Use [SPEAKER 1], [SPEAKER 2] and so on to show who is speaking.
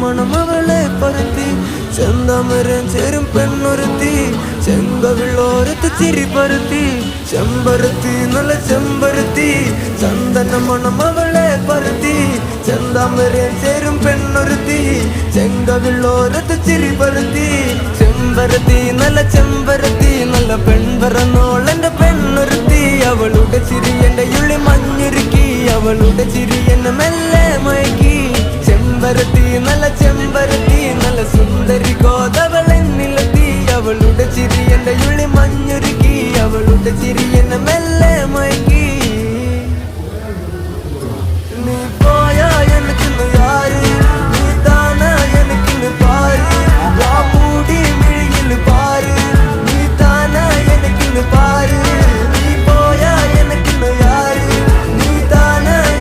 [SPEAKER 1] മണം അവളെ പരത്തി ചെന്താമരം ചേരും പെണ്ണൊരുത്തി ചെങ്കവിളോരത്ത് ചിരി പരത്തി ചെമ്പരത്തി നല്ല ചെമ്പരത്തി ചന്ദന മണം അവളെ പരത്തി ചെന്താമരം ചേരും പെണ്ണൊരുത്തി ചെങ്കവിളോരത്ത് ചിരി പരത്തി ചെമ്പരത്തി നല്ല പെൺപറന്നോളെന്റെ പെണ്ണൊരുത്തി അവളുടെ ചിരി എന്റെ ഉള്ളി മഞ്ഞുരുക്കി അവളുടെ ചിരി എന്നെ മെല്ലെ മയക്കി ചെമ്പരത്തി നല്ല സുന്ദരി ഗോദ